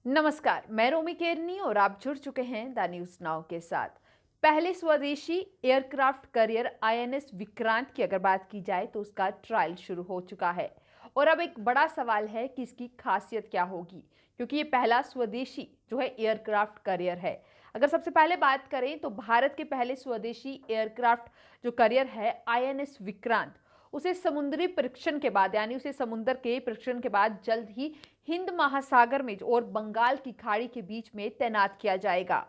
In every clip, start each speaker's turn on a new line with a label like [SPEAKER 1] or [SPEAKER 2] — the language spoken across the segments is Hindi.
[SPEAKER 1] नमस्कार, मैं रोमी केरनी और आप जुड़ चुके हैं द न्यूज नाउ के साथ। पहले स्वदेशी एयरक्राफ्ट करियर आईएनएस विक्रांत की अगर बात की जाए तो उसका ट्रायल शुरू हो चुका है और अब एक बड़ा सवाल है कि इसकी खासियत क्या होगी, क्योंकि ये पहला स्वदेशी जो है एयरक्राफ्ट करियर है। अगर सबसे पहले बात करें तो भारत के पहले स्वदेशी एयरक्राफ्ट जो करियर है आईएनएस विक्रांत, उसे समुद्री परीक्षण के बाद यानी उसे समुद्र के परीक्षण के बाद जल्द ही हिंद महासागर में और बंगाल की खाड़ी के बीच में तैनात किया जाएगा।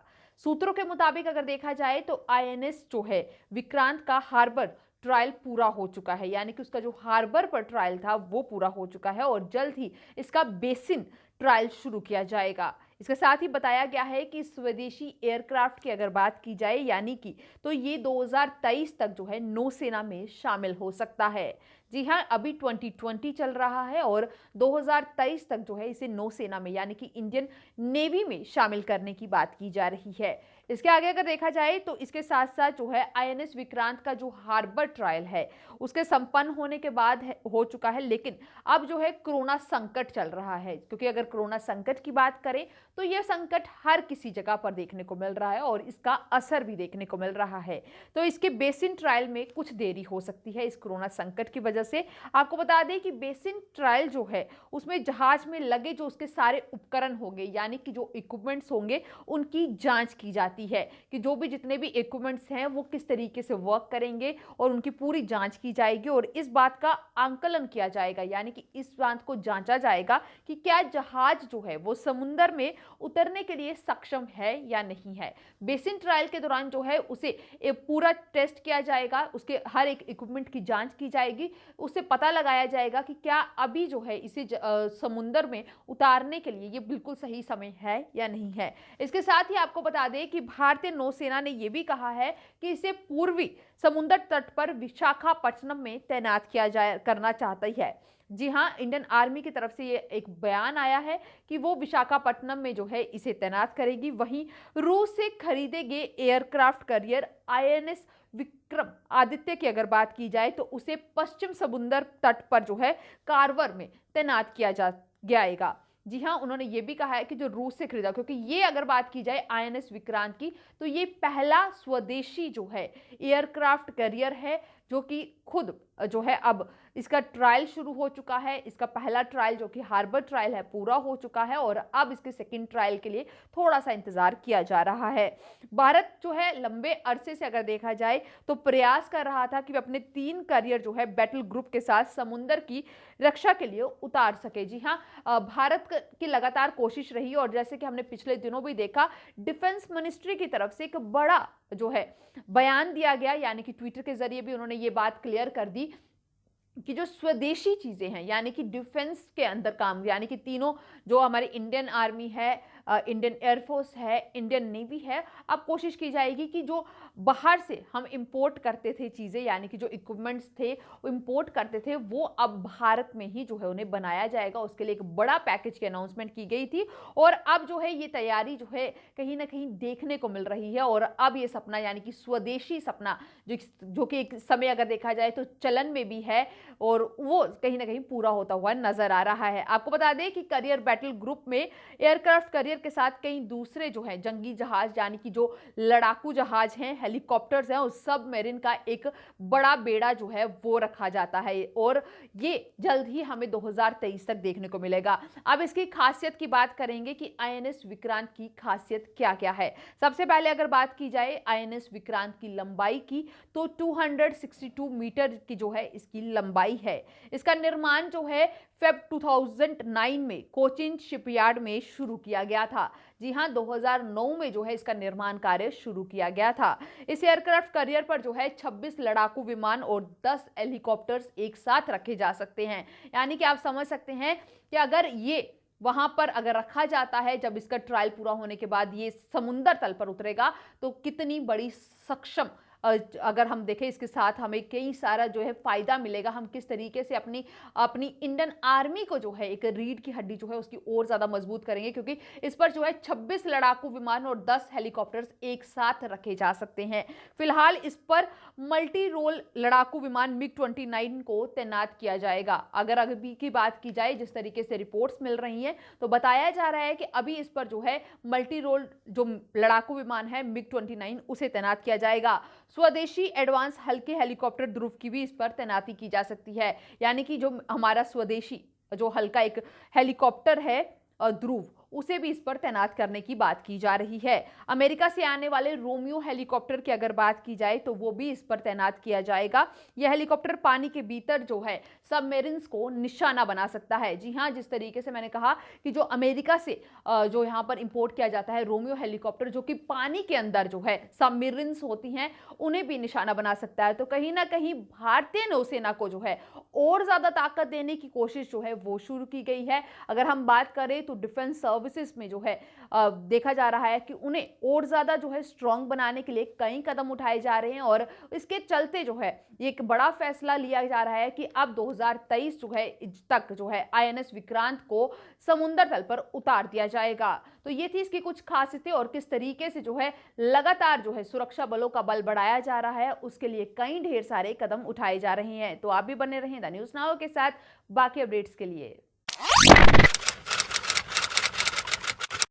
[SPEAKER 1] सूत्रों के मुताबिक अगर देखा जाए तो आईएनएस जो है विक्रांत का हार्बर ट्रायल पूरा हो चुका है, यानी कि उसका जो हार्बर पर ट्रायल था वो पूरा हो चुका है और जल्द ही इसका बेसिन ट्रायल शुरू किया जाएगा। इसके साथ ही बताया गया है कि स्वदेशी एयरक्राफ्ट की अगर बात की जाए यानी कि तो ये 2023 तक जो है नौसेना में शामिल हो सकता है। जी हाँ, अभी 2020 चल रहा है और 2023 तक जो है इसे नौसेना में यानी कि इंडियन नेवी में शामिल करने की बात की जा रही है। इसके आगे अगर देखा जाए तो इसके साथ साथ जो है आईएनएस विक्रांत का जो हार्बर ट्रायल है उसके संपन्न होने के बाद हो चुका है, लेकिन अब जो है कोरोना संकट चल रहा है, क्योंकि अगर कोरोना संकट की बात करें तो यह संकट हर किसी जगह पर देखने को मिल रहा है और इसका असर भी देखने को मिल रहा है। तो इसके बेसिन ट्रायल में कुछ देरी हो सकती है इस कोरोना संकट की वजह से। आपको बता दें कि बेसिन ट्रायल जो है उसमें जहाज में लगे जो उसके सारे उपकरण होंगे यानी कि जो इक्विपमेंट्स होंगे उनकी जांच की जाती है कि जो भी जितने भी इक्विपमेंट्स हैं वो किस तरीके से वर्क करेंगे और उनकी पूरी जांच की जाएगी और इस बात का आंकलन किया जाएगा, यानी कि इस बात को जांचा जाएगा कि क्या जहाज जो है वो समुद्र में उतरने के लिए सक्षम है या नहीं है। बेसिन ट्रायल के दौरान जो है उसे पूरा टेस्ट किया जाएगा, उसके हर एक इक्विपमेंट की जांच की जाएगी, उससे पता लगाया जाएगा कि क्या अभी जो है इसे समुद्र में उतारने के लिए ये बिल्कुल सही समय है या नहीं है। इसके साथ ही आपको बता दें कि भारतीय नौसेना ने यह भी कहा है कि इसे पूर्वी समुद्र तट पर विशाखापट्टनम में तैनात किया जाए करना चाहती है। जी हाँ, इंडियन आर्मी की तरफ से ये एक बयान आया है कि वो विशाखापट्टनम में जो है इसे तैनात करेगी। वहीं रूस से खरीदे गए aircraft carrier INS Vikram Aditya की अगर बात की जाए तो उसे पश्चिम समुद्र तट पर जो है कारवर में तैनात किया जाएगा। जी हाँ, उन्होंने ये भी कहा है कि जो रूस से खरीदा, क्योंकि ये अगर बात की जाए आईएनएस विक्रांत की तो ये पहला स्वदेशी जो है एयरक्राफ्ट करियर है जो कि खुद जो है अब इसका ट्रायल शुरू हो चुका है। इसका पहला ट्रायल जो कि हार्बर ट्रायल है पूरा हो चुका है और अब इसके सेकंड ट्रायल के लिए थोड़ा सा इंतजार किया जा रहा है। भारत जो है लंबे अरसे से अगर देखा जाए तो प्रयास कर रहा था कि वे अपने 3 करियर जो है बैटल ग्रुप के साथ समुद्र की रक्षा के लिए उतार सके। जी हाँ, भारत की लगातार कोशिश रही और जैसे कि हमने पिछले दिनों भी देखा, डिफेंस मिनिस्ट्री की तरफ से एक बड़ा जो है बयान दिया गया, यानी कि ट्विटर के जरिए भी उन्होंने ये बात क्लियर कर दी कि जो स्वदेशी चीजें हैं यानी कि डिफेंस के अंदर काम, यानी कि तीनों जो हमारी इंडियन आर्मी है, इंडियन एयरफोर्स है, इंडियन नेवी है, अब कोशिश की जाएगी कि जो बाहर से हम इंपोर्ट करते थे चीज़ें यानी कि जो इक्विपमेंट्स थे वो इंपोर्ट करते थे वो अब भारत में ही जो है उन्हें बनाया जाएगा। उसके लिए एक बड़ा पैकेज की अनाउंसमेंट की गई थी और अब जो है ये तैयारी जो है कहीं ना कहीं देखने को मिल रही है और अब ये सपना यानी कि स्वदेशी सपना जो कि एक समय अगर देखा जाए तो चलन में भी है और वो कहीं ना कहीं पूरा होता हुआ नजर आ रहा है। आपको बता दें कि करियर बैटल ग्रुप में एयरक्राफ्ट करियर के साथ कई दूसरे जो हैं जंगी जहाज यानी कि जो लड़ाकू जहाज हैं, हेलीकॉप्टर्स हैं और सबमरीन का एक बड़ा बेड़ा जो है वो रखा जाता है और ये जल्द ही हमें 2023 तक देखने को मिलेगा। अब इसकी खासियत की बात करेंगे कि आईएनएस विक्रांत की खासियत क्या क्या है। सबसे पहले अगर बात की जाए आईएनएस विक्रांत की लंबाई की तो 262 मीटर की जो है इसकी लंबाई है। इसका निर्माण जो है फेब 2009 में कोचिन शिपयार्ड में शुरू किया गया था। जी हां, 2009 में जो है इसका निर्माण कार्य शुरू किया गया था। इस एयरक्राफ्ट करियर पर जो है 26 लड़ाकू विमान और 10 हेलीकॉप्टर्स एक साथ रखे जा सकते हैं, यानी कि आप समझ सकते हैं कि अगर ये वहां पर अगर रखा जाता है, जब इसका ट्रायल पूरा होने के बाद ये समुद्र तल पर उतरेगा तो कितनी बड़ी सक्षम अगर हम देखें इसके साथ हमें कई सारा जो है फ़ायदा मिलेगा। हम किस तरीके से अपनी अपनी इंडियन आर्मी को जो है एक रीढ़ की हड्डी जो है उसकी और ज़्यादा मजबूत करेंगे, क्योंकि इस पर जो है 26 लड़ाकू विमान और 10 हेलीकॉप्टर्स एक साथ रखे जा सकते हैं। फिलहाल इस पर मल्टी रोल लड़ाकू विमान मिग-29 को तैनात किया जाएगा। अगर अभी की बात की जाए, जिस तरीके से रिपोर्ट्स मिल रही हैं, तो बताया जा रहा है कि अभी इस पर जो है मल्टी रोल जो लड़ाकू विमान है मिग-29 उसे तैनात किया जाएगा। स्वदेशी एडवांस हल्के हेलीकॉप्टर ध्रुव की भी इस पर तैनाती की जा सकती है। यानी कि जो हमारा स्वदेशी जो हल्का एक हेलीकॉप्टर है ध्रुव, उसे भी इस पर तैनात करने की बात की जा रही है। अमेरिका से आने वाले रोमियो हेलीकॉप्टर की अगर बात की जाए तो वो भी इस पर तैनात किया जाएगा। यह हेलीकॉप्टर पानी के भीतर जो है सबमरीन्स को निशाना बना सकता है। जी हाँ, जिस तरीके से मैंने कहा कि जो अमेरिका से जो यहाँ पर इंपोर्ट किया जाता है रोमियो हेलीकॉप्टर, जो कि पानी के अंदर जो है सबमरीन्स होती हैं, उन्हें भी निशाना बना सकता है। तो कहीं ना कहीं भारतीय नौसेना को जो है और ज्यादा ताकत देने की कोशिश जो है वो शुरू की गई है। अगर हम बात करें तो डिफेंस सर्विसेज में जो है देखा जा रहा है कि उन्हें और ज्यादा जो है स्ट्रांग बनाने के लिए कई कदम उठाए जा रहे हैं, और इसके चलते जो है एक बड़ा फैसला लिया जा रहा है कि अब 2023 जो है तक जो है आईएनएस विक्रांत को समुद्र तल पर उतार दिया जाएगा। तो ये थी इसकी कुछ खासियतें, और किस तरीके से जो है लगातार जो है सुरक्षा बलों का बल बढ़ाया जा रहा है, उसके लिए कई ढेर सारे कदम उठाए जा रहे हैं। तो आप भी बने रहें द न्यूज़ नाउ के साथ बाकी अपडेट्स के लिए।